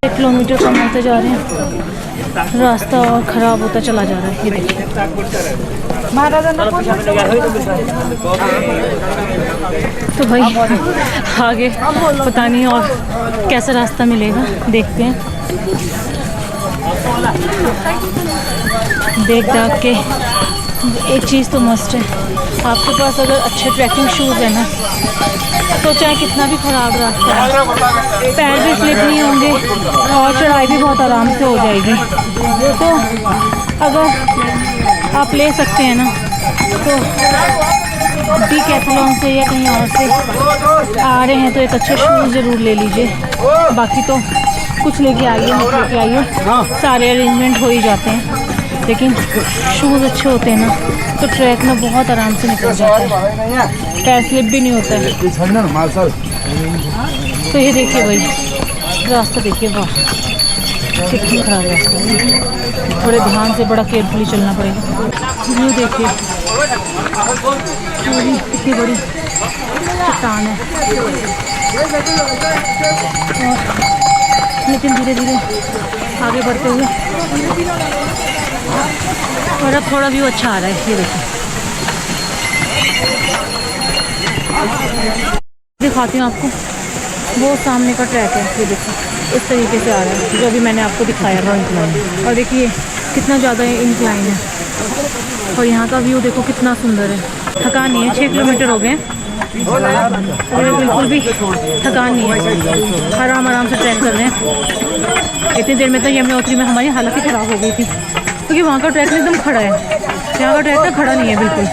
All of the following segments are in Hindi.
1 किलोमीटर कमाते जा रहे हैं, रास्ता और ख़राब होता चला जा रहा है। ये देखिए तो भाई आगे पता नहीं और कैसा रास्ता मिलेगा, देखते हैं। देख दाख के एक चीज़ तो मस्ट है, आपके पास अगर अच्छे ट्रैकिंग शूज़ है ना तो चाहे कितना भी ख़राब रास्ता है, पैर भी स्लिप नहीं होंगे और चढ़ाई भी बहुत आराम से हो जाएगी। तो अगर आप ले सकते हैं ना तो डीकैथलॉन से या कहीं और से आ रहे हैं तो एक अच्छे शूज़ ज़रूर ले लीजिए। बाकी तो कुछ लेके आइए, मत लेके आइए, सारे अरेंजमेंट हो ही जाते हैं, लेकिन शूज़ अच्छे होते हैं ना तो ट्रैक में बहुत आराम से निकल जाता है, पैर स्लिप भी नहीं होता है। तो ये देखिए भाई रास्ता देखिए, वाह कितनी खराब रास्ता है, थोड़े ध्यान से बड़ा केयरफुली चलना पड़ेगा। व्यू देखिए कितनी बड़ी चट्टान है, लेकिन धीरे धीरे आगे बढ़ते हुए और अब थोड़ा व्यू अच्छा आ रहा है। ये देखिए दिखाती हूँ आपको, वो सामने का ट्रैक है, ये देखिए इस तरीके से आ रहा है जो अभी मैंने आपको दिखाया था इंक्लाइन, और देखिए कितना ज़्यादा इंक्लाइन है और यहाँ का व्यू देखो कितना सुंदर है। थकान नहीं है, 6 किलोमीटर हो गए और बिल्कुल भी थकान नहीं है, आराम से ट्रैक कर रहे हैं। इतनी देर में तो यमुनोत्री में हमारी हालत ही ख़राब हो गई थी, क्योंकि वहाँ का ट्रैक एकदम खड़ा है, यहाँ का ट्रैक तो खड़ा नहीं है बिल्कुल।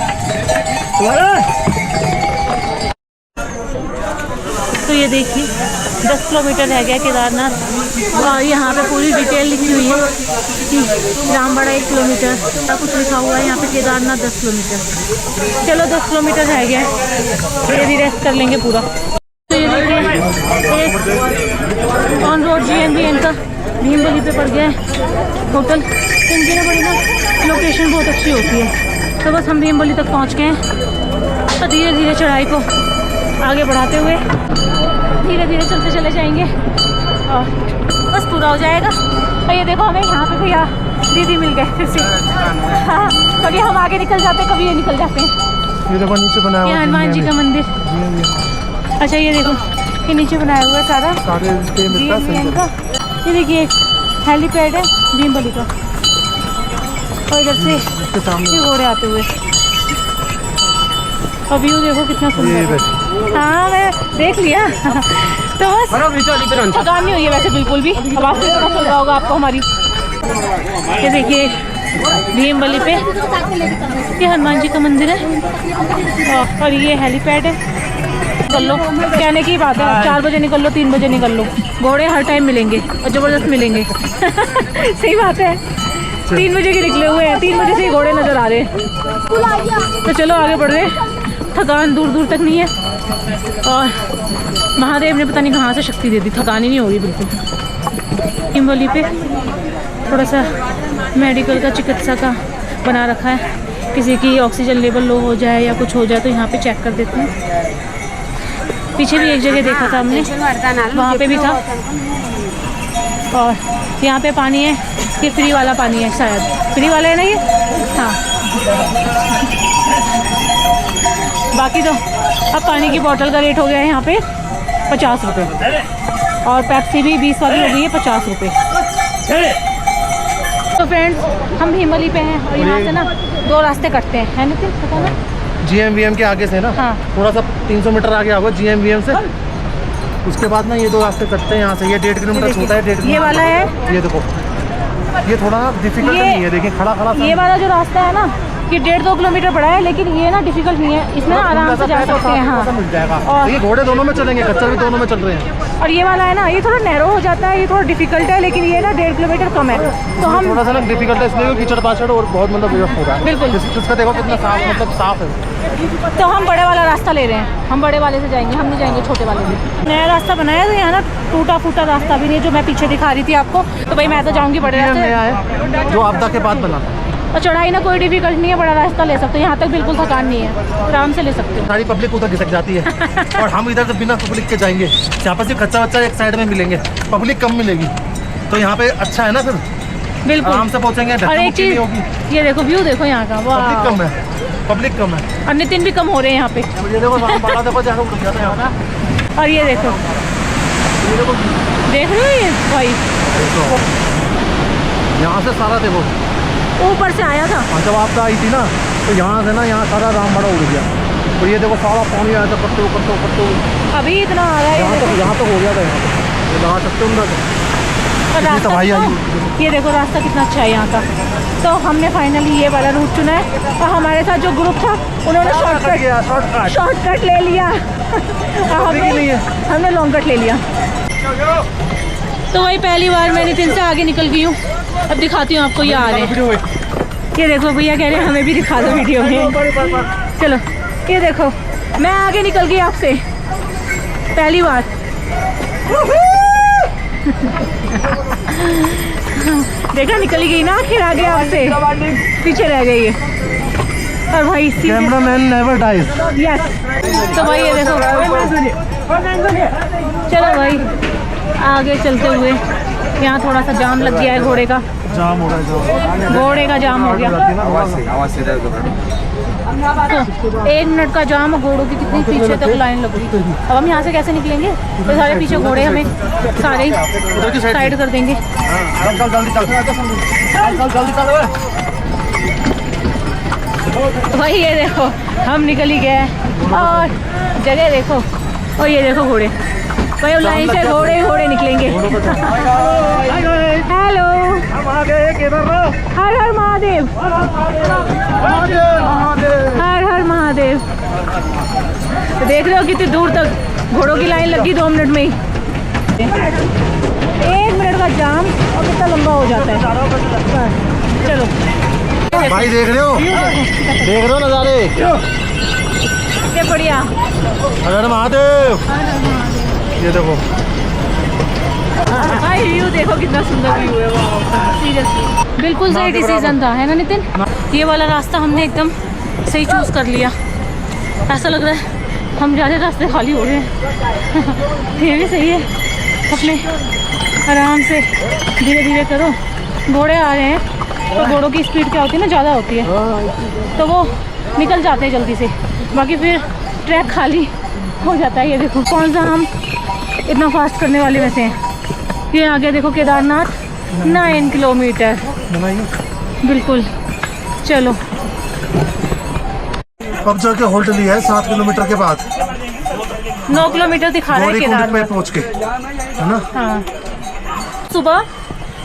तो ये देखिए 10 किलोमीटर रह गया केदारनाथ और यहाँ पे पूरी डिटेल लिखी हुई है कि रामबाड़ा 1 किलोमीटर, सब कुछ लिखा हुआ है यहाँ पे, केदारनाथ 10 किलोमीटर। चलो 10 किलोमीटर रह गया, धीरे धीरे रेस्ट कर लेंगे पूरा। तो ये देखिए ऑन रोड GNVN का भीमबली पे पड़ गया है होटल। इनकी ना बड़ी ना लोकेशन बहुत अच्छी होती है। तो बस हम भीमबली तक पहुँच गए हैं और धीरे धीरे चढ़ाई को आगे बढ़ाते हुए धीरे धीरे चलते चले जाएंगे और बस पूरा हो जाएगा। और ये देखो हमें यहाँ पे भैया दीदी मिल गए फिर से। हाँ, कभी हम आगे निकल जाते हैं, कभी ये निकल जाते हैं। ये देखो नीचे बनाया हुआ हनुमान जी का मंदिर। अच्छा ये देखो ये नीचे बनाया हुआ है सारा का। ये देखिए हेलीपैड है भीमबली का और इधर से घोड़े आते हुए, और व्यू देखो कितना सुंदर है। हाँ मैं देख लिया। तो बस थकान नहीं हुई है वैसे बिल्कुल भी। अब आपको पता चल रहा होगा आपको हमारी। ये देखिए भीमबली पे ये हनुमान जी का मंदिर है और ये हेलीपैड है। निकल लो, कहने की बात है, 4 बजे निकल लो, 3 बजे निकल लो, घोड़े हर टाइम मिलेंगे और ज़बरदस्त मिलेंगे। सही बात है, 3 बजे के निकले हुए हैं, 3 बजे से ही घोड़े नज़र आ रहे हैं। तो चलो आगे बढ़ रहे हैं, थकान दूर दूर तक नहीं है और महादेव ने पता नहीं कहाँ से शक्ति दे दी, थकान ही नहीं हो रही बिल्कुल। भीमबली पे थोड़ा सा मेडिकल का, चिकित्सा का बना रखा है, किसी की ऑक्सीजन लेवल लो हो जाए या कुछ हो जाए तो यहाँ पे चेक कर देते हैं। पीछे भी एक जगह देखा था हमने, वहाँ पे भी था। और यहाँ पे पानी है, ये फ्री वाला पानी है, शायद फ्री वाला है ना ये। हाँ बाकी तो अब पानी की बोतल का रेट हो गया है यहाँ पे 50 रुपये और पेप्सी भी 20 वाली हो गई है 50 रुपये। तो फ्रेंड्स हम भीमबली पे हैं और यहाँ से ना 2 रास्ते कटते हैं, है नितिन पता ना? GMVM के आगे से ना, हाँ थोड़ा सा 300 मीटर आगे आओगे GMVM से, उसके बाद ना ये 2 रास्ते कटते हैं यहाँ से। ये 1.5 किलोमीटर छोटा है, 1.5 किलोमीटर। ये वाला है, ये देखो ये थोड़ा डिफिकल्ट नहीं है, देखिए खड़ा ये वाला जो रास्ता है ना ये 1.5-2 किलोमीटर बड़ा है, लेकिन ये ना डिफिकल्ट नहीं है, इसमें आराम से जा सकते हैं। हाँ मिल जाएगा। और ये घोड़े दोनों में चलेंगे, खच्चर भी दोनों में चल रहे हैं। और ये वाला है ना ये थोड़ा नैरो हो जाता है, ये थोड़ा डिफिकल्ट है, लेकिन ये ना 1.5 किलोमीटर कम है। तो हम थोड़ा सा ना डिफिकल्ट है इसलिए कीचड़ पाचड़ और बहुत मतलब हो रहा है। बिल्कुल इसका देखो कितना साफ, मतलब साफ है। तो हम बड़े वाला रास्ता ले रहे हैं, हम बड़े वाले से जाएंगे, हम नहीं जाएंगे छोटे वाले में। नया रास्ता बनाया तो यहाँ ना टूटा फूटा रास्ता भी नहीं, जो मैं पीछे दिखा रही थी आपको। तो भाई मैं तो जाऊँगी बड़े रास्ते। नया है जो आपदा के बाद बना, और चढ़ाई ना कोई डिफिकल्ट नहीं है, बड़ा रास्ता ले सकते हो, यहाँ तक बिल्कुल थकान नहीं है, आराम से ले सकते हो। सारी पब्लिक उधर खिसक जाती है और हम इधर से बिना पब्लिक के जाएंगे। यहाँ पर सिर्फ खच्चा बच्चा एक साइड में मिलेंगे, पब्लिक कम मिलेगी। तो यहाँ पे अच्छा है ना, फिर बिल्कुल आराम से पहुँचेंगे। और एक चीज ये देखो, व्यू देखो यहाँ का, वाह। पब्लिक कम है और नितिन भी कम हो रहे हैं यहाँ पे। ये देखो बाड़ा देखो, जहाँ उड़ गया था यहाँ। और ये देखो, देख रहे हो ये भाई, यहाँ से सारा देखो ऊपर से आया था। जब आपदा आई थी ना, तो यहाँ से ना यहाँ सारा रामबाड़ा उड़ गया। तो ये देखो सारा पानी आया था, पत्ते अभी इतना आ रहा है यहाँ तक हो गया था। यहाँ पे लगा सकते हो और रास्ता तो, ये देखो रास्ता कितना अच्छा है यहाँ का। तो हमने फाइनली ये वाला रूट चुना है, और हमारे साथ जो ग्रुप था उन्होंने शॉर्टकट ले लिया। हमने लॉन्ग कट ले लिया। तो वही पहली बार मैं नितिन से आगे निकल गई हूँ। अब दिखाती हूँ आपको, ये आ रहे हैं। ये देखो भैया कह रहे हैं हमें भी दिखा दो वीडियो में। चलो ये देखो, मैं आगे निकल गई आपसे पहली बार। देखा, निकल गई ना आखिर आगे आपसे, पीछे रह गई है। और भाई कैमरामैन नेवर डाइज। यस। तो भाई ये देखो, चलो भाई आगे चलते हुए, यहाँ थोड़ा सा जाम लग गया है, घोड़े का जाम हो गया, घोड़े का जाम हो गया। तो 1 मिनट का जाम, घोड़ों की कितनी पीछे तक लाइन लग गई। अब हम यहाँ से कैसे निकलेंगे? तो सारे पीछे घोड़े हमें सारे ही साइड कर देंगे। भाई ये देखो, हम निकल ही गए, और जगह देखो, और ये देखो घोड़े, भाई लाइन से घोड़े घोड़े निकलेंगे। हेलो, हर हर महादेव, हर हर महादेव। तो देख रहे हो कितनी दूर तक घोड़ों की लाइन लगी 2 मिनट में ही। 1 मिनट का जाम और कितना लंबा हो जाता है। चलो भाई देख रहे हो नज़ारे, ये बढ़िया। हर महादेव, ये देखो भाई व्यू देखो कितना सुंदर व्यू है, सीरियसली बिल्कुल सही डिसीजन था, है ना नितिन? ये वाला रास्ता हमने एकदम सही चूज कर लिया। ऐसा लग रहा है हम ज़्यादा रास्ते खाली हो रहे हैं। ये भी सही है, अपने आराम से धीरे धीरे करो। घोड़े आ रहे हैं, तो घोड़ों की स्पीड क्या होती है ना, ज़्यादा होती है, तो वो निकल जाते हैं जल्दी से, बाकी फिर ट्रैक खाली हो जाता है। ये देखो कौन सा हम इतना फास्ट करने वाले में से हैं। ये आगे देखो केदारनाथ, 9 किलोमीटर बिल्कुल। चलो अब जाके होल्ड लिया है 7 किलोमीटर के बाद, 9 किलोमीटर दिखा रहा है केदारनाथ पहुँच के, है ना? हाँ, सुबह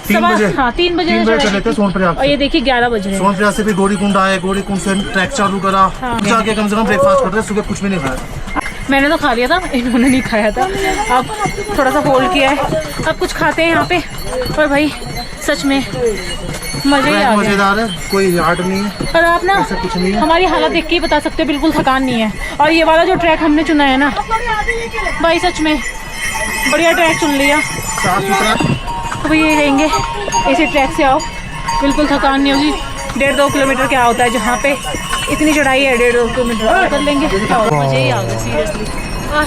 3 बजे, हाँ 3 बजे चले थे सोनप्रयाग, और ये देखिए 11 बज रहे हैं। सोनप्रयाग से फिर गौरीकुंड आए, गौरीकुंड से ट्रैक चालू करा। हाँ। जाके कम से कम ब्रेकफास्ट कर रहे, सुबह कुछ भी नहीं खाया। मैंने तो खा लिया था, इन्होंने नहीं खाया था। अब थोड़ा सा होल्ड किया है, अब कुछ खाते हैं यहाँ पे। और भाई सच में मज़े ही आ गया, मज़ेदार है, कोई आर्ट नहीं है। और आप ना कुछ नहीं है, हमारी हालत देख के ही बता सकते हो, बिल्कुल थकान नहीं है। और ये वाला जो ट्रैक हमने चुना है ना भाई, सच में बढ़िया ट्रैक चुन लिया, साफ सुथरा। अब ये रहेंगे इसी ट्रैक से आओ, बिल्कुल थकान नहीं होगी। 1.5-2 किलोमीटर क्या होता है, जहाँ पे इतनी चढ़ाई है, 1.5-2 किलोमीटर कर लेंगे। मज़े ही आ गए सीरियसली। और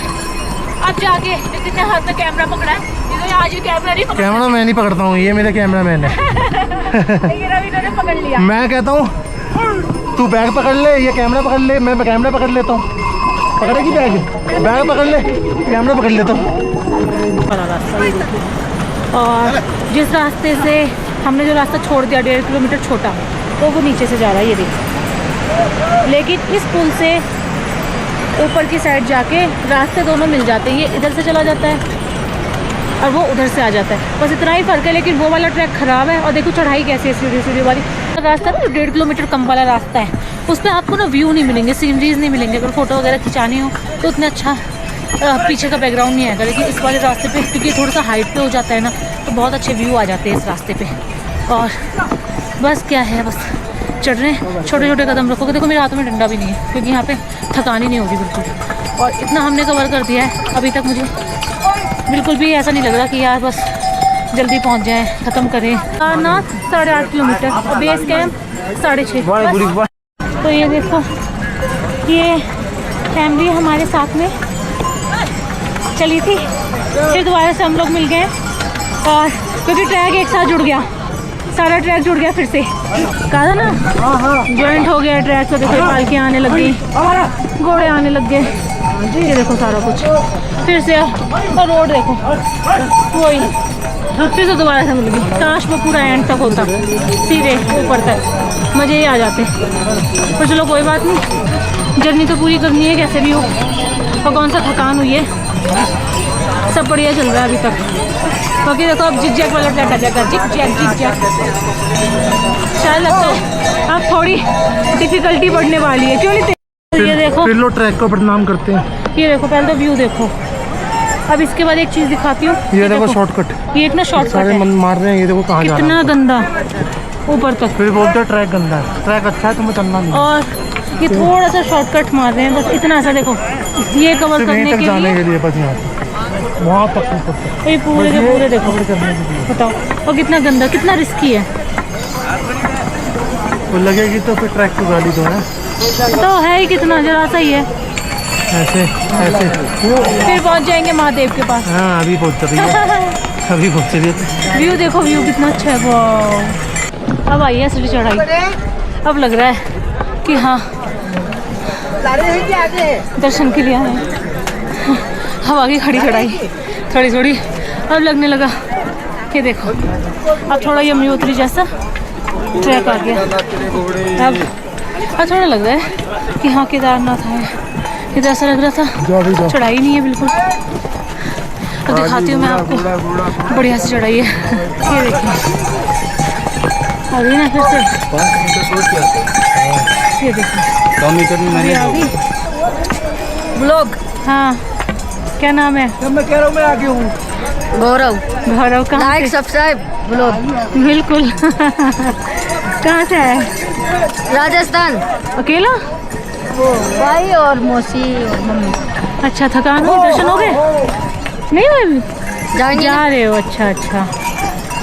अब जाके जितने हाथ में कैमरा पकड़ा है, आज ये कैमरा नहीं पकड़ा, कैमरा मैं नहीं पकड़ता हूँ, ये मेरे कैमरा मैन है। रवि ने पकड़ लिया। मैं कहता हूँ तू बैग पकड़ ले, ये कैमरा पकड़ ले, मैं कैमरा पकड़ लेता हूँ। पकड़ेगी बैग पकड़ ले, कैमरा पकड़ लेता हूँ। और जिस रास्ते से हमने जो रास्ता छोड़ दिया 1.5 किलोमीटर छोटा, तो वो नीचे से जा रहा है, ये देखिए। लेकिन इस पुल से ऊपर की साइड जाके रास्ते दोनों मिल जाते हैं, ये इधर से चला जाता है और वो उधर से आ जाता है, बस इतना ही फ़र्क है। लेकिन वो वाला ट्रैक ख़राब है, और देखो चढ़ाई कैसी है, सीढ़ी सीढ़ी वाली रास्ता ना, जो 1.5 किलोमीटर कम वाला रास्ता है, उस पर आपको ना व्यू नहीं मिलेंगे, सीनरीज नहीं मिलेंगे। अगर फ़ोटो वगैरह खिंचानी हो तो उतना अच्छा पीछे का बैकग्राउंड नहीं आएगा। लेकिन इस वाले रास्ते पे, क्योंकि थोड़ा सा हाइट पे हो जाता है ना, तो बहुत अच्छे व्यू आ जाते हैं इस रास्ते पे। और बस क्या है, बस चढ़ रहे हैं, छोटे छोटे कदम रखोगे। देखो मेरे हाथों में डंडा भी नहीं है, क्योंकि यहाँ पे थकान ही नहीं होगी बिल्कुल। और इतना हमने कवर कर दिया है अभी तक, मुझे बिल्कुल भी ऐसा नहीं लग रहा कि यार बस जल्दी पहुँच जाएँ, ख़त्म करें। केदारनाथ 8.5 किलोमीटर और बेस कैम्प 6.5। तो ये देखो, ये फैमिली हमारे साथ में चली थी, फिर दोबारा से हम लोग मिल गए। और क्योंकि ट्रैक एक साथ जुड़ गया, सारा ट्रैक जुड़ गया फिर से, कहा था ना ज्वाइंट हो गया ट्रैक। तो देखो पालकियाँ आने लग गई, घोड़े आने लग गए, ये देखो सारा कुछ फिर से। और रोड देखो वही फिर से दोबारा से मिल गई। काश वो पूरा एंड तक होता, सीधे ऊपर तक, मज़े ही आ जाते। पर चलो कोई बात नहीं, जर्नी तो पूरी करनी है कैसे भी हो। और कौन सा थकान हुई है, सब बढ़िया चल रहा है अभी तक। बाकी देखो अब जिग जैक वाला ट्रैक आ जाएगा, जिग जैक। शायद लगता है अब थोड़ी डिफिकल्टी बढ़ने वाली है, क्यों नहीं? ये देखो फिर लोग ट्रैक को बदनाम करते हैं। ये देखो पहले तो व्यू देखो। अब इसके बाद एक चीज़ दिखाती हूँ, ये देखो शॉर्टकट, ये एक ना शॉर्टकट सारे है, मार रहे हैं। ये देखो कहाँ जा रहा है, कितना गंदा ऊपर तक। फिर बोलते हैं ट्रैक गंदा है, ट्रैक अच्छा है तुम्हें चलना नहीं। और ये थोड़ा सा शॉर्टकट मार रहे हैं बस, इतना सा देखो, ये कवर करने के जाने के लिए लिए बस यहाँ से वहाँ तक ये पूरे के पूरे देखो, बताओ। और कितना गंदा, कितना रिस्की है। वो लगेगी तो फिर ट्रैक की गाड़ी तो है, तो है ही कितना, जरा सा ही है। ऐसे फिर पहुंच जाएंगे महादेव के पास। हाँ अभी पहुँच रही है, अभी पहुँच रही है। व्यू देखो, व्यू कितना अच्छा है। वाह, अब आई है असली चढ़ाई। अब लग रहा है कि हाँ दर्शन के लिए आए। अब आगे खड़ी चढ़ाई थोड़ी थोड़ी, अब लगने लगा कि देखो अब थोड़ा यमुनोत्री जैसा ट्रैक आ गया। अब थोड़ा लग रहा है कि हाँ केदारनाथ है, इधर ऐसा लग रहा था चढ़ाई नहीं है बिल्कुल। अब दिखाती हूँ मैं आपको, बढ़िया से चढ़ाई है। ये देखिए अभी ना फिर से, ये देखिए आ गई ब्लॉग। हाँ क्या नाम है? मैं कह रहा हूँ, मैं आगे हूँ। गौरव, गौरव कहाँ लाइक से? Subscribe blog. बिल्कुल। कहाँ से है? राजस्थान। अकेला? वो भाई और मौसी और मम्मी। अच्छा धकान हुई, दर्शन हो गए? नहीं हुए अभी? जाएंगे जा रहे हो? अच्छा अच्छा,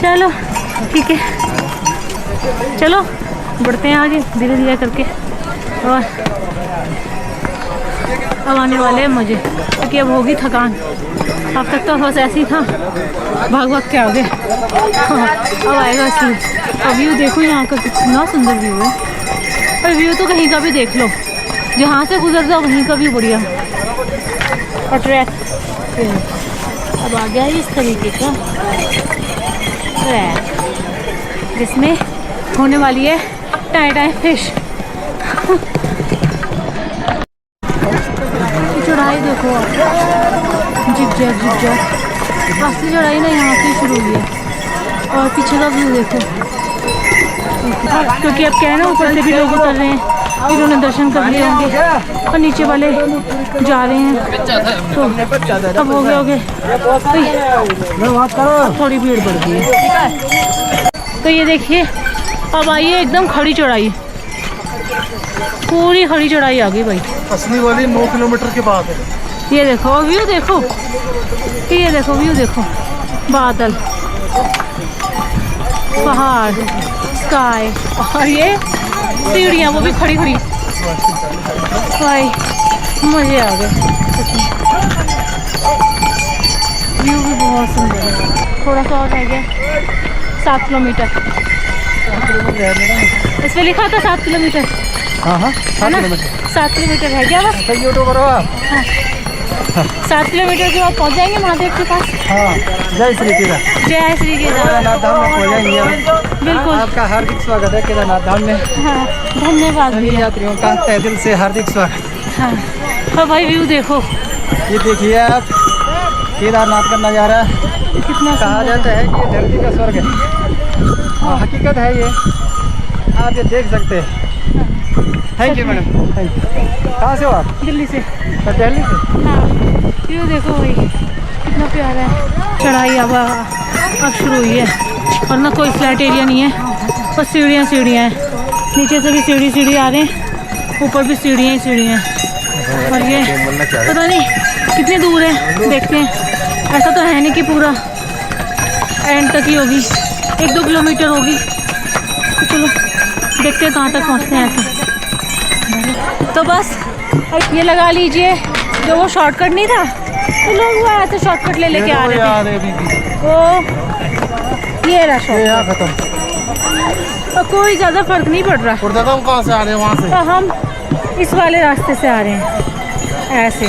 चलो ठीक है, चलो बढ़ते हैं आगे धीरे धीरे करके। और अब आने वाले हैं मज़े, क्योंकि अब होगी थकान। अब तक तो बस ऐसे ही था, भाग भाग के आ गए। अब आएगा असली। अब व्यू देखो यहाँ का, कितना सुंदर व्यू है। और व्यू तो कहीं का भी देख लो, जहाँ से गुजर जाओ वहीं का व्यू बढ़िया। और ट्रैक अब आ गया इस तरीके का ट्रैक, जिसमें होने वाली है टाई टाई फिश। चढ़ाई देखो आप, जिग जैग असली चढ़ाई ना यहाँ से शुरू हुई है। और पीछे का व्यू देखो, क्योंकि अब क्या है ना ऊपर से भी लोग उतर रहे हैं, इन्होंने दर्शन कर लिए होंगे और नीचे वाले जा रहे हैं, तो अब हो गए अब थोड़ी भीड़ बढ़ गई है। तो ये देखिए अब आइए एकदम खड़ी चढ़ाई, पूरी खड़ी चढ़ाई आ गई भाई। असली वाली 9 किलोमीटर के बाद है। ये देखो व्यू देखो, ये देखो व्यू देखो, बादल, पहाड़, स्काई, और ये सीढ़ियाँ वो भी खड़ी खड़ी। भाई मज़े आ गए, व्यू भी बहुत सुंदर है। थोड़ा सा और रह गया, 7 किलोमीटर। इस पे लिखा था 7 किलोमीटर। हाँ हाँ 7 किलोमीटर, 7 किलोमीटर रह गया बस। यूट्यूबर हो आप? 7 किलोमीटर के बाद पहुँच जाएंगे महादेव के पास। हाँ, जय श्री केदार। जय श्री केदार। केदारनाथ धाम में पहुँच जाएंगे। बिल्कुल, आपका हार्दिक स्वागत है केदारनाथ धाम में। हाँ धन्यवाद भैया। यात्रियों का तहे दिल से हार्दिक स्वागत। हाँ और भाई व्यू देखो, ये देखिए आप केदारनाथ का नज़ारा, कितना कहा जाता है कि ये धरती का स्वर्ग है। हाँ हकीकत है ये, आप ये देख सकते हैं। Thank you madam, thank you. कहाँ से हो आप? दिल्ली से। दिल्ली से? हाँ व्यू देखो भाई कितना प्यारा है। चढ़ाई अब शुरू हुई है, और ना कोई फ्लैट एरिया नहीं है, बस सीढ़ियाँ सीढ़ियाँ हैं। नीचे से भी सीढ़ी आ रहे हैं, ऊपर भी सीढ़ियाँ ही सीढ़ियाँ हैं। और ये पता नहीं कितनी दूर है, देखते हैं। ऐसा तो है नहीं कि पूरा एंड तक ही होगी, 1-2 किलोमीटर होगी। तो चलो देखते हैं कहाँ तक पहुँचते हैं ऐसे। तो बस ये लगा लीजिए, जो वो शॉर्टकट नहीं था तो लोग वो ऐसे शॉर्टकट ले लेके आ रहे थे। तो ये रहा शॉर्टकट, खत्म। और कोई ज़्यादा फर्क नहीं पड़ रहा। और दादा हम कहाँ से आ रहे हैं? वहाँ से। तो हम इस वाले रास्ते से आ रहे हैं ऐसे,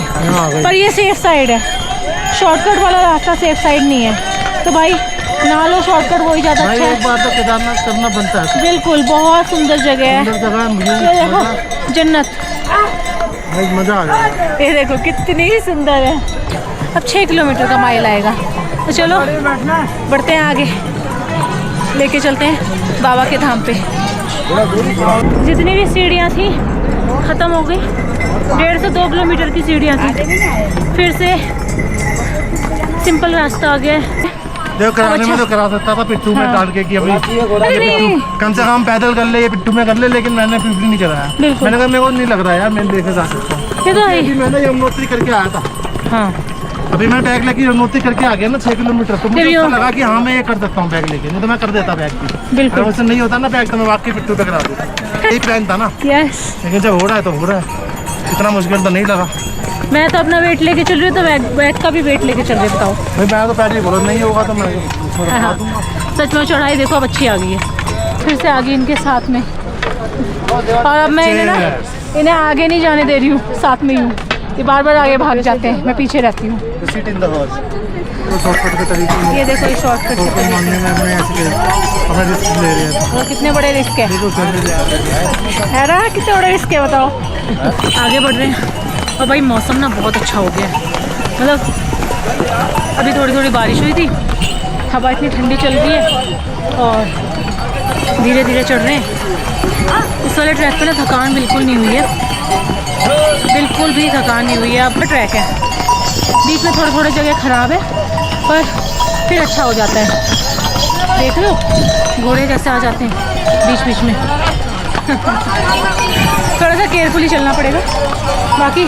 पर ये सेफ साइड है। शॉर्टकट वाला रास्ता सेफ साइड नहीं है, तो भाई ना लो शॉर्टकट, वही ज़्यादा अच्छा है। एक बार तो केदारनाथ करना बनता है। बिल्कुल, बहुत सुंदर जगह है। सुंदर जगह है, मुझे ये देखो जन्नत, बहुत मजा आ गया। ये देखो कितनी सुंदर है। अब 6 किलोमीटर का माइल आएगा, तो चलो बढ़ते हैं आगे, लेके चलते हैं बाबा के धाम पे। जितनी भी सीढ़ियाँ थी ख़त्म हो गई। 1.5 से 2 किलोमीटर की सीढ़ियाँ थी, फिर से सिंपल रास्ता आ गया है। देखो कराने में तो करा सकता था पिट्ठू में डाल के कि अभी कम से कम पैदल कर ले, ये पिट्ठू में कर ले, लेकिन मैंने पिपली नहीं कराया। मैंने कहा मेरे को नहीं लग रहा यार, मैं लेके जा सकता हूँ। ये तो है, मैंने यमुनोत्री करके आया था। हाँ अभी मैं बैग लेके यमुनोत्री करके आ गया ना 6 किलोमीटर, तो मुझे अच्छा लगा कि हाँ मैं ये कर सकता हूँ बैग लेके, नहीं तो मैं कर देता बैग भी। बिल्कुल, अगर उससे नहीं होता ना बैग तो मैं वाकई पिट्ठू पे करा देता। यही प्लान था ना, यस। लेकिन जब हो रहा है तो हो रहा है, इतना मुश्किल तो नहीं लगा। मैं तो अपना वेट लेके चल रही हूँ, तो बैग का भी वेट लेके चल रही, बताओ। भाई मैं तो पहले ही बोला नहीं होगा तो मैं हाँ, सच में चढ़ाई देखो अब अच्छी आ गई है, फिर से आ गई इनके साथ में। और अब मैं इन्हें आगे नहीं जाने दे रही हूँ, साथ में ही हूँ। ये बार बार आगे भाग जाते हैं, मैं पीछे रहती हूँ। ये देखो ये शॉर्टकट और कितने बड़े रिस्क है ना, कितने बड़े रिस्क है बताओ। आगे बढ़ रहे हैं, और भाई मौसम ना बहुत अच्छा हो गया है। मतलब अभी थोड़ी थोड़ी बारिश हुई थी, हवा इतनी ठंडी चल रही है, और धीरे धीरे चढ़ रहे हैं। इस वाले ट्रैक पे ना थकान बिल्कुल नहीं हुई है, बिल्कुल भी थकान नहीं हुई है। अब ट्रैक है, बीच में थोड़े थोड़े जगह ख़राब है, पर फिर अच्छा हो जाता है। देख लो घोड़े कैसे आ जाते हैं बीच बीच में। थोड़ा सा केयरफुली चलना पड़ेगा, बाकी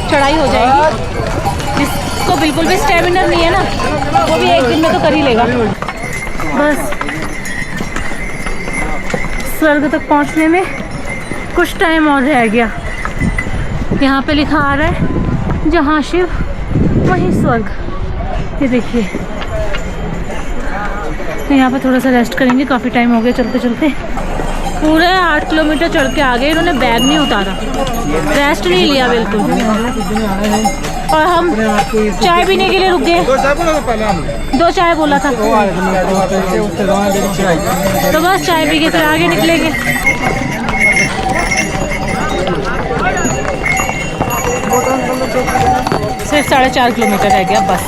चढ़ाई हो जाएगी। जिसको बिल्कुल भी स्टेमिना नहीं है ना, वो भी एक दिन में तो कर ही लेगा। बस स्वर्ग तक पहुंचने में कुछ टाइम और रह गया। यहाँ पे लिखा आ रहा है जहाँ शिव वहीं स्वर्ग। ये देखिए, तो यहाँ पे थोड़ा सा रेस्ट करेंगे, काफ़ी टाइम हो गया चलते चलते। पूरे 8 किलोमीटर चढ़ के आ गए, इन्होंने बैग नहीं उतारा, रेस्ट नहीं लिया बिल्कुल। और हम चाय पीने के लिए रुक गए, 2 चाय बोला था, तो बस चाय पी के फिर आगे निकलेंगे। सिर्फ 4.5 किलोमीटर रह गया बस।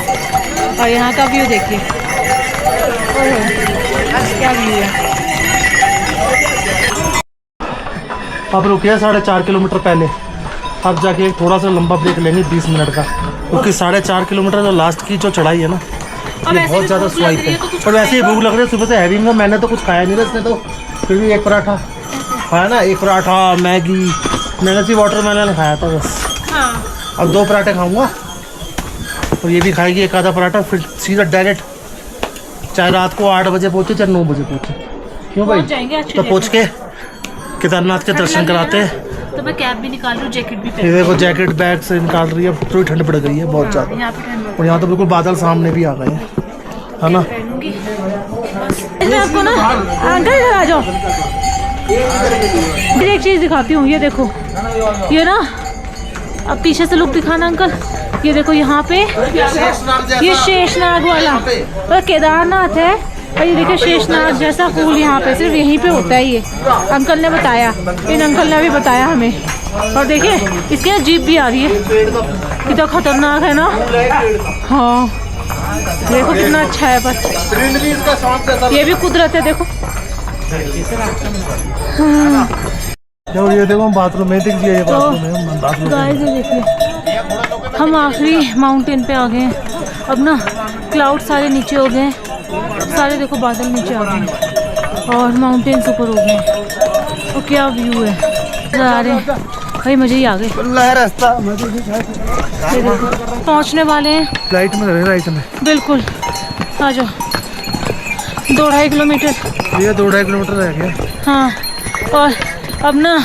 और यहाँ का व्यू देखिए, क्या व्यू है। अब रुके 4.5 किलोमीटर पहले, अब जाके थोड़ा सा लंबा ब्रेक लेंगे 20 मिनट का, क्योंकि 4.5 किलोमीटर जो लास्ट की जो चढ़ाई है ना, ये बहुत ज़्यादा स्वाइप है। और वैसे ही भूख लग रही है सुबह से, हैवी में मैंने तो कुछ खाया नहीं था इसने, तो फिर भी एक पराठा खाया ना, एक पराठा मैगी, मैंने सिर्फ वाटरमेलन खाया था बस। अब 2 पराठे खाऊंगा, और ये भी खाएगी एक आधा पराठा, फिर सीधा डायरेक्ट, चाहे रात को 8 बजे पहुँचे चाहे 9 बजे पहुँचे, क्यों भाई, तो पहुँच के केदारनाथ के दर्शन कराते हैं। तो मैं कैप भी निकाल रही हूँ, जैकेट भी ये देखो जैकेट बैग से निकाल रही है, थोड़ी ठंड पड़ गई है बहुत ज़्यादा, और यहाँ तो बिल्कुल बादल सामने भी आ गए हैं, है ना। मैं आपको ना अंकल इधर आ जाओ, एक चीज़ दिखाती हूँ। ये देखो, ये ना अब पीछे से लुक दिखाना अंकल। ये देखो यहाँ पे ये शेषनाग वाला तो केदारनाथ है, और ये देखिए शेषनाग जैसा फूल यहाँ पे सिर्फ यहीं पे होता है। ये अंकल ने बताया, इन अंकल ने भी बताया हमें। और देखिए इसके यहाँ जीप भी आ रही है, कितना खतरनाक है ना। हाँ देखो कितना अच्छा है, पर ये भी कुदरत है देखो। ये देखो हम बाथरूम में, देखिए ये बाथरूम तो गाइस ये देखिए हम आखिरी माउंटेन पे आ गए हैं। अब ना क्लाउड सारे नीचे हो गए, सारे देखो बादल नीचे आ गए और माउंटेन्स ऊपर हो गए। और क्या व्यू है, आ रहे हैं भाई, मजे ही आ गए। रास्ता पहुंचने वाले हैं, राइट में रहे, राइट में बिल्कुल आ जाओ। 2-2.5 किलोमीटर, ये 2-2.5 किलोमीटर रह गया। हाँ, और अब ना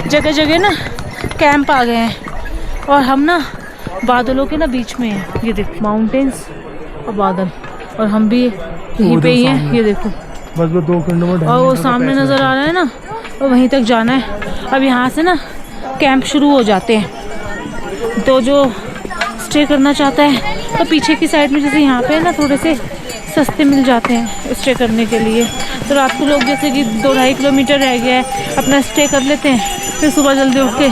जगह जगह ना कैंप आ गए हैं, और हम ना बादलों के ना बीच में है। ये देखो माउंटेन्स और बादल, और हम भी यहीं पे ही हैं। ये देखो बस वो 2 किलोमीटर और वो सामने नज़र आ रहा है ना, और वहीं तक जाना है। अब यहाँ से ना कैंप शुरू हो जाते हैं, तो जो स्टे करना चाहता है तो पीछे की साइड में, जैसे यहाँ पे ना थोड़े से सस्ते मिल जाते हैं स्टे करने के लिए। तो रात को लोग जैसे कि 2-2.5 किलोमीटर रह गया है, अपना स्टे कर लेते हैं, फिर सुबह जल्दी उठ के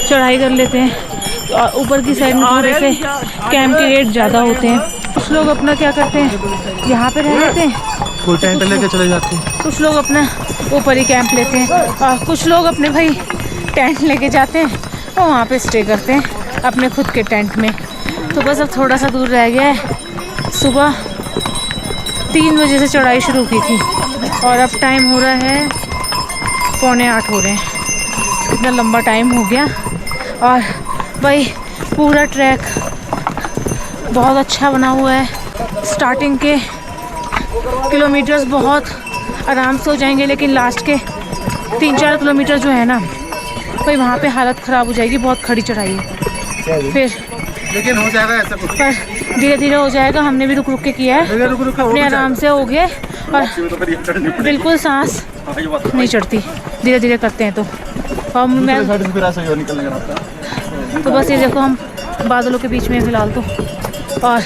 चढ़ाई कर लेते हैं। और ऊपर की साइड में थोड़े से कैंप के रेट ज़्यादा होते हैं। कुछ लोग अपना क्या करते हैं, यहाँ पे रह लेते हैं, कोई टेंट लेके चले जाते हैं, कुछ लोग अपना ऊपर ही कैंप लेते हैं, और कुछ लोग अपने भाई टेंट लेके जाते हैं और वहाँ पे स्टे करते हैं अपने खुद के टेंट में। तो बस अब थोड़ा सा दूर रह गया है। सुबह 3 बजे से चढ़ाई शुरू की थी और अब टाइम हो रहा है 7:45 हो रहे हैं। इतना लंबा टाइम हो गया। और भाई पूरा ट्रैक बहुत अच्छा बना हुआ है। स्टार्टिंग के किलोमीटर्स बहुत आराम से हो जाएंगे, लेकिन लास्ट के 3-4 किलोमीटर जो है ना भाई वहाँ पे हालत ख़राब हो जाएगी, बहुत खड़ी चढ़ाई है। फिर लेकिन हो जाएगा ऐसा कुछ, पर धीरे धीरे हो जाएगा। हमने भी रुक रुक के किया है, अपने आराम से हो गए और बिल्कुल सांस नहीं चढ़ती, धीरे धीरे करते हैं। तो और मैं तो बस ये देखो हम बादलों के बीच में फ़िलहाल तो, और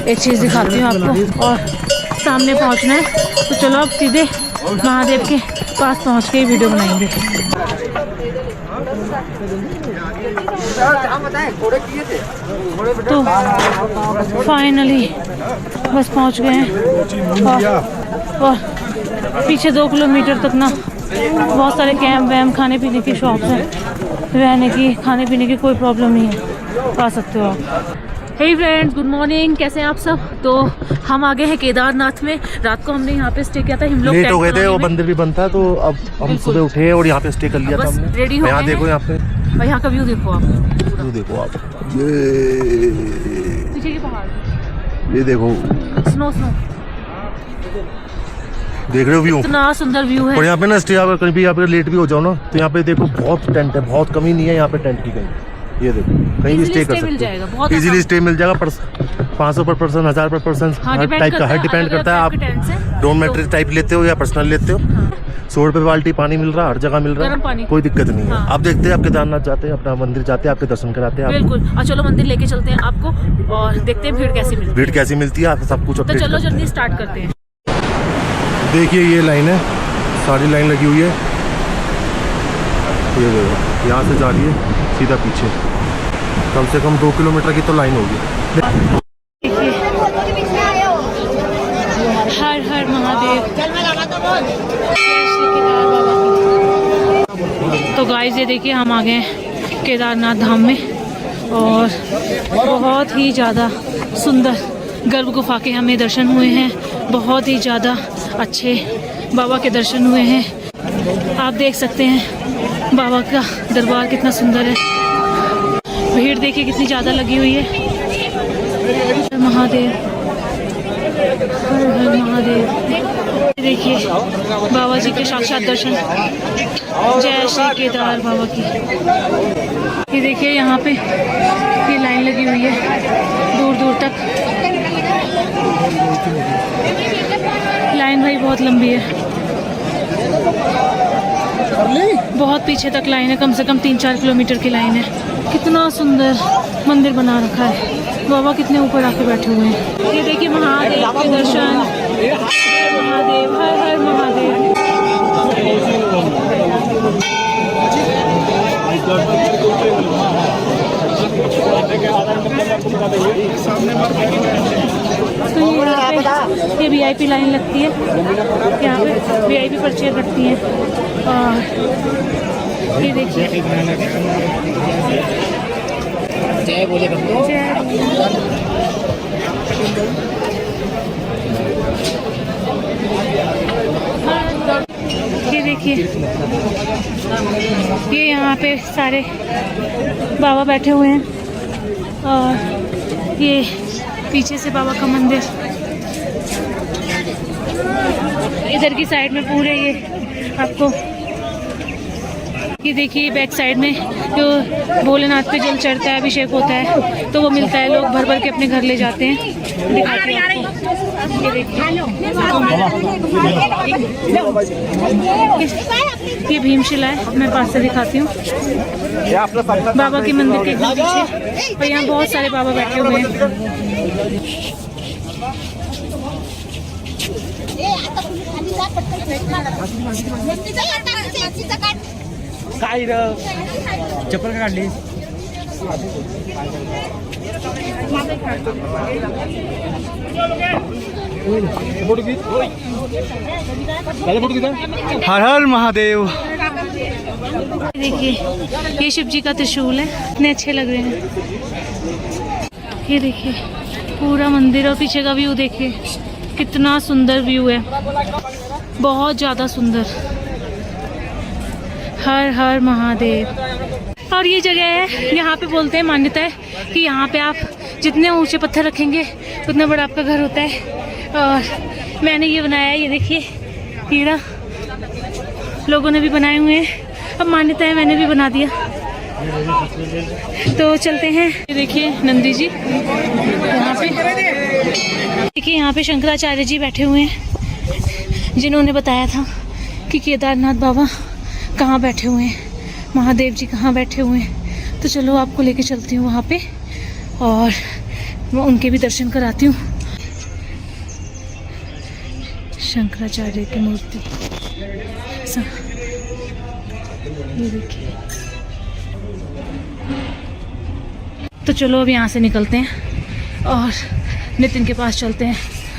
एक चीज़ दिखाती हूँ आपको, और सामने पहुँचना है। तो चलो अब सीधे महादेव के पास पहुँच के ही वीडियो बनाएंगे। तो फाइनली बस पहुंच गए हैं, और पीछे 2 किलोमीटर तक ना बहुत सारे कैंप वैम्प, खाने पीने की शॉप्स हैं, रहने की खाने पीने की कोई प्रॉब्लम नहीं है, आ सकते हो आप। हे फ्रेंड्स, गुड मॉर्निंग, कैसे हैं आप सब। तो हम आ गए हैं केदारनाथ में। रात को हमने यहाँ पे स्टे किया था, हम लोग लेट हो गए थे, वो मंदिर भी बंद था, तो अब हम सुबह उठे और यहाँ पे स्टे कर लिया था हमने। रेडी हो यहाँ देखो, यहाँ पे और यहाँ का व्यू देखो आप, व्यू देखो आप, ये पीछे के पहाड़, ये देखो स्नो देख रहे हो व्यू, इतना सुंदर व्यू है। और यहाँ पे ना स्टे अगर कहीं भी यहाँ पे लेट भी हो जाओ ना, तो यहाँ पे देखो बहुत टेंट है, बहुत कमी नहीं है यहाँ पे टेंट की कहीं। ये देखो कहीं भी स्टे कर सकते हो, इजीली स्टे मिल जाएगा। 500 पर पर्सन, 1000 पर पर्सन, हर टाइप का, हर डिपेंड करता है आप डोरमेट्री टाइप लेते हो या पर्सनल लेते हो। 100 रुपये बाल्टी पानी मिल रहा है, हर जगह मिल रहा है, कोई दिक्कत नहीं है। आप देखते हैं, आप केदारनाथ जाते हैं, अपना मंदिर जाते हैं, आपके दर्शन कराते हैं। बिल्कुल, और चलो मंदिर लेके चलते हैं आपको, और देखते हैं भीड़ कैसी मिलती है, आप सब कुछ। तो चलो जल्दी स्टार्ट करते हैं। देखिए ये लाइन है, सारी लाइन लगी हुई है, ये देखो यहाँ से जा रही है सीधा पीछे, कम से कम 2 किलोमीटर की तो लाइन होगी। हर हर महादेव। तो गाइस ये देखिए हम आ गए हैं केदारनाथ धाम में, और बहुत ही ज़्यादा सुंदर गर्भ गुफा के हमें दर्शन हुए हैं। बहुत ही ज़्यादा अच्छे बाबा के दर्शन हुए हैं। आप देख सकते हैं बाबा का दरबार कितना सुंदर है। भीड़ देखिए कितनी ज़्यादा लगी हुई है। महादेव, हर हर महादेव। देखिए बाबा जी के साक्षात दर्शन। जय श्री केदार बाबा की। ये देखिए यहाँ पे ये लाइन लगी हुई है दूर दूर तक। लाइन भाई बहुत लंबी है, बहुत पीछे तक लाइन है, कम से कम 3-4 किलोमीटर की लाइन है। कितना सुंदर मंदिर बना रखा है, बाबा कितने ऊपर आके बैठे हुए हैं। ये देखिए महादेव के दर्शन। महादेव, हर हर महादेव। तो ये VIP लाइन लगती है, यहाँ पे VIP पर्चियाँ कटती हैं। और ये देखिए जय बोले, ये देखिए ये यहाँ पे सारे बाबा बैठे हुए हैं, और ये पीछे से बाबा का मंदिर, इधर की साइड में पूरे ये आपको ये देखिए बैक साइड में जो भोलेनाथ पे जल चढ़ता है, अभिषेक होता है, तो वो मिलता है, लोग भर भर के अपने घर ले जाते हैं। दिखाती हूँ आपको। ये देखिए, ये भीमशिला है, मैं पास से दिखाती हूँ। बाबा के मंदिर के एकदम पीछे, और यहाँ बहुत सारे बाबा बैठे हुए हैं। काय र चप्पल का काढली हर हर महादेव। देखिए ये शिव जी का त्रिशूल है, इतने अच्छे लग रहे हैं। ये देखिए पूरा मंदिर और पीछे का व्यू देखिए, कितना सुंदर व्यू है, बहुत ज़्यादा सुंदर। हर हर महादेव। और ये जगह है, यहाँ पे बोलते हैं, मान्यता है कि यहाँ पे आप जितने ऊंचे पत्थर रखेंगे उतना बड़ा आपका घर होता है। और मैंने ये बनाया है, ये देखिए हीरा लोगों ने भी बनाए हुए हैं, अब मान्यता है मैंने भी बना दिया। तो चलते हैं। ये देखिए नंदी जी यहाँ पे, देखिए यहाँ पे शंकराचार्य जी बैठे हुए हैं, जिन्होंने बताया था कि केदारनाथ बाबा कहाँ बैठे हुए हैं, महादेव जी कहाँ बैठे हुए हैं। तो चलो आपको लेके चलती हूँ वहाँ पे और मैं उनके भी दर्शन कराती हूँ। शंकराचार्य की मूर्ति, ये देखिए। तो चलो अब यहाँ से निकलते हैं और नितिन के पास चलते हैं,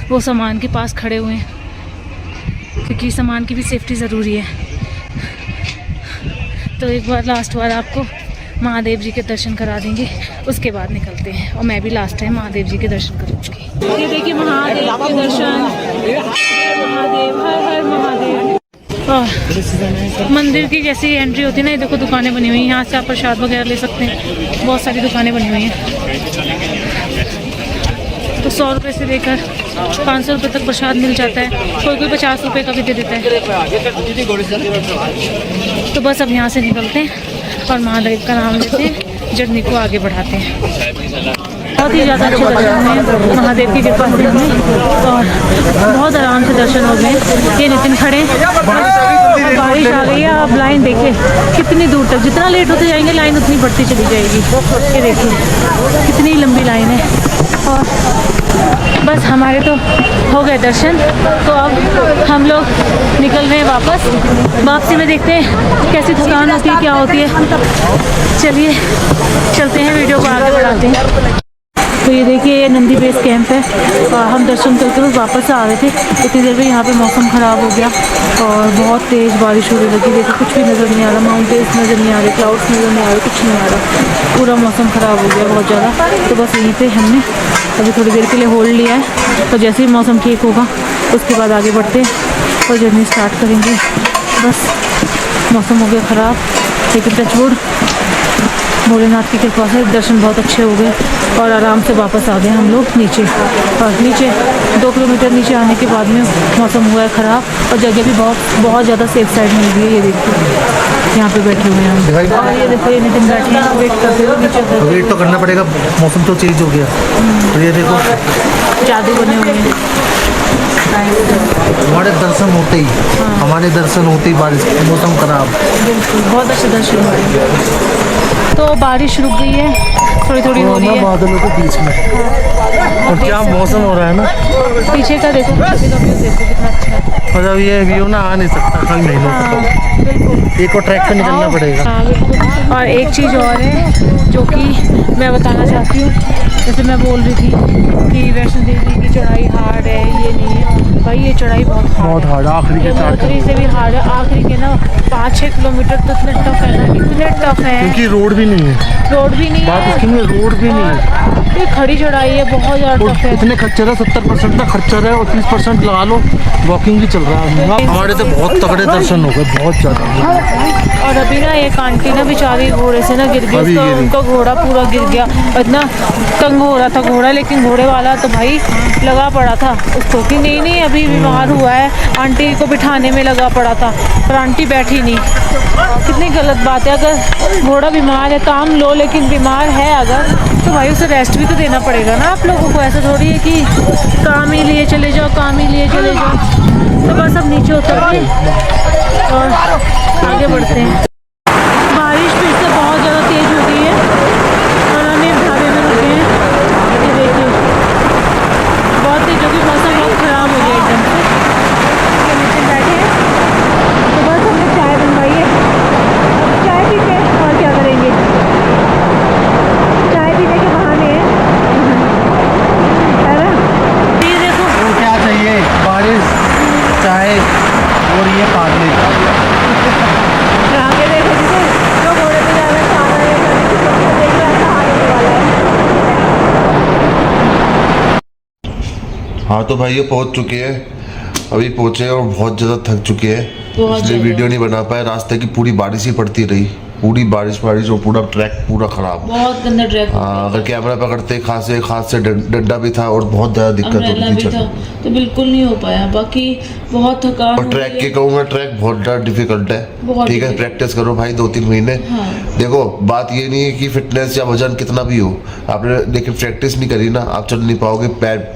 वो सामान के पास खड़े हुए हैं, क्योंकि सामान की भी सेफ्टी ज़रूरी है। तो एक बार लास्ट बार आपको महादेव जी के दर्शन करा देंगे, उसके बाद निकलते हैं। और मैं भी लास्ट टाइम महादेव जी के दर्शन करूँगी। ये देखिए महादेव के दर्शन, महादेव, हर हर महादेव। और मंदिर की जैसी एंट्री होती है ना, ये देखो दुकानें बनी हुई हैं, यहाँ से आप प्रसाद वगैरह ले सकते हैं, बहुत सारी दुकानें बनी हुई हैं। तो 100 रुपये से लेकर 500 रुपये तक प्रसाद मिल जाता है, कोई कोई 50 रुपये का भी दे देता है। तो बस अब यहाँ से निकलते हैं और महादेव का नाम लेते हैं, जर्नी को आगे बढ़ाते हैं। बहुत ही ज़्यादा अच्छे दर्शन हुए महादेव की कृपा से हमें, और बहुत आराम से दर्शन हो गए। ये नितिन खड़े, बारिश आ गई है, अब लाइन देखिए कितनी दूर तक, जितना लेट होते जाएंगे लाइन उतनी बढ़ती चली जाएगी। ये देखिए कितनी लंबी लाइन है। और बस हमारे तो हो गए दर्शन, तो अब हम लोग निकल रहे हैं वापस। वापसी में देखते हैं कैसी थकान होती है, क्या होती है। चलिए चलते हैं, वीडियो को आगे बढ़ाते हैं। तो ये देखिए ये नंदी बेस कैंप है, और हम दर्शन करके बस वापस आ रहे थे, इतनी देर में यहाँ पे मौसम ख़राब हो गया और बहुत तेज़ बारिश होने लगी। देखिए कुछ भी नज़र नहीं आ रहा, माउंटेन्स नज़र नहीं आ रहे, क्लाउड्स नज़र नहीं आ रहे, कुछ नहीं आ रहा, पूरा मौसम ख़राब हो गया बहुत ज़्यादा। तो बस यहीं पे हमने अभी थोड़ी देर के लिए होल्ड लिया है, तो जैसे ही मौसम ठीक होगा उसके बाद आगे बढ़ते और जर्नी स्टार्ट करेंगे। बस मौसम हो गया ख़राब, लेकिन टचवुड भोलेनाथ की कृपा से दर्शन बहुत अच्छे हो गए और आराम से वापस आ गए हम लोग नीचे। और नीचे 2 किलोमीटर नीचे आने के बाद में मौसम हुआ है ख़राब, और जगह भी बहुत ज़्यादा सेफ साइड मिल गई है। ये देखिए यहाँ पे बैठे हुए हैं हम, और ये देखो ये नितिन बैठे हैं, वेट करते हुए नीचे। वेट तो करना पड़ेगा, मौसम तो चेंज हो गया। तो ये देखो जादू बने हुए हैं। हमारे दर्शन होते ही, हमारे दर्शन होते ही बारिश, मौसम खराब, बिल्कुल बहुत अच्छे दर्शन हो रहे हैं। तो बारिश रुक गई है, थोड़ी थोड़ी हो रही है बादलों के बीच में, और क्या मौसम हो रहा है ना। पीछे का देखो, पीछे का व्यू देखो कितना अच्छा है। मतलब ये व्यू ना आ नहीं सकता कल महीनों तक, बिल्कुल एक और ट्रैक पे निकलना पड़ेगा। हाँ बिल्कुल। और एक चीज़ और है जो कि मैं बताना चाहती हूँ, जैसे मैं बोल रही थी कि वैष्णो देवी की चढ़ाई हार्ड है, ये नहीं है भाई, ये चढ़ाई बहुत हार्ड, आखिरी के 4 किलोमीटर से भी हार्ड है। आखिरी के ना 5-6 किलोमीटर तो इतने टफ है ना, इतने टफ है, क्योंकि रोड भी नहीं है, रोड भी नहीं बात है, इसकी नहीं, रोड भी नहीं है, ये खड़ी चढ़ाई है, बहुत ज़्यादा टफ है। इतने खच्चर है, 70% का खच्चर है और 30% लगा लो वॉकिंग भी चल रहा है। हमारे तो बहुत तगड़े दर्शन हो गए, बहुत ज़्यादा। और अभी ना एक आंटी ना बेचारी घोड़े से ना गिर गई, तो उनका घोड़ा पूरा गिर गया, इतना तंग हो रहा था घोड़ा, लेकिन घोड़े वाला तो भाई लगा पड़ा था उसको कि नहीं अभी भी बीमार हुआ है, आंटी को बिठाने में लगा पड़ा था पर आंटी बैठी नहीं। कितनी गलत बात है, अगर घोड़ा बीमार है काम लो, लेकिन बीमार है अगर तो भाई उसे रेस्ट भी तो देना पड़ेगा ना आप लोगों को। ऐसा थोड़ी है कि काम ही लिए चले जाओ, काम ही लिए चले जाओ। तो बस अब नीचे उतर के और आगे बढ़ते हैं। बारिश फिर से बहुत ज़्यादा तेज़ हो गई है और हम एक ढाबे में रुके हैं। ये देखिए बहुत तेज होगी, मौसम बहुत ख़राब हो गया एकदम से। तो नीचे बैठे हैं तो बस हमने चाय बनवाई है, चाय पी के और क्या करेंगे, चाय पीने के बहाने हैं, है ना। ये देखो तो क्या चाहिए, बारिश, चाय और ये पानी। आगे देखो जिसे जो घोड़े पे जा रहा है खा रहा है, देख रहा है कहाँ आने वाला है। हाँ तो भाई ये पहुंच चुके हैं, अभी पहुंचे और बहुत ज़्यादा थक चुके हैं, इसलिए वीडियो नहीं बना पाए। रास्ते की पूरी बारिश ही पड़ती रही, पूरी बारिश और पूरा ट्रैक पूरा खराब, बहुत गंदा ट्रैक। हाँ अगर कैमरा पकड़ते खासे से डंडा भी था और बहुत ज़्यादा दिक्कत अम्ब्रेला होती भी थी था तो बिल्कुल नहीं हो पाया। बाकी बहुत थकान और ट्रैक के कहूँगा, ट्रैक बहुत ज़्यादा डिफिकल्ट है। बहुत ठीक है, difficult। प्रैक्टिस करो भाई 2-3 महीने। हाँ। देखो बात ये नहीं है कि फिटनेस या वजन कितना भी हो, आपने लेकिन प्रैक्टिस नहीं करी ना, आप चल नहीं पाओगे, पैर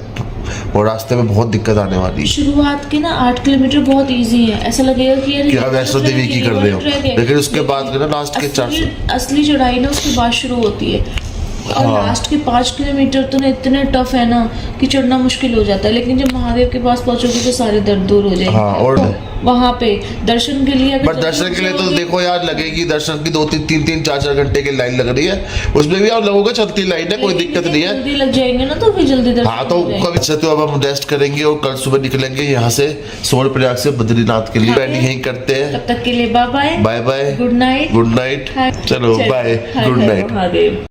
और रास्ते में बहुत दिक्कत आने वाली है। शुरुआत के ना 8 किलोमीटर बहुत इजी है, ऐसा लगेगा कि यार कि आप वैष्णो देवी की कर रहे हो, लेकिन उसके बाद ना लास्ट के 400 असली चढ़ाई ना उसके बाद शुरू होती है और हाँ। लास्ट के 5 किलोमीटर तो ना इतने टफ है ना कि चढ़ना मुश्किल हो जाता है, लेकिन जब महादेव के पास पहुंचोगे तो सारे दर्द दूर हो जाएंगे। हाँ, और वहाँ पे दर्शन के लिए बट दर्शन के लिए तो देखो यार लगेगी, दर्शन की 2-3 4 घंटे की लाइन लग रही है, उसमें भी आप लोगों का चलती लाइन है, कोई दिक्कत नहीं है। जल्दी लग जाएंगे ना तो फिर जल्दी दर्शन हाँ तो हो जाएंगे। कभी से तो अब हम रेस्ट करेंगे और कल सुबह निकलेंगे यहाँ से सोनप्रयाग से बद्रीनाथ के लिए। एंडिंग यहीं करते हैं, तब तक के लिए bye bye, bye bye, good night, good night, चलो बाय, गुड नाइट। महादेव।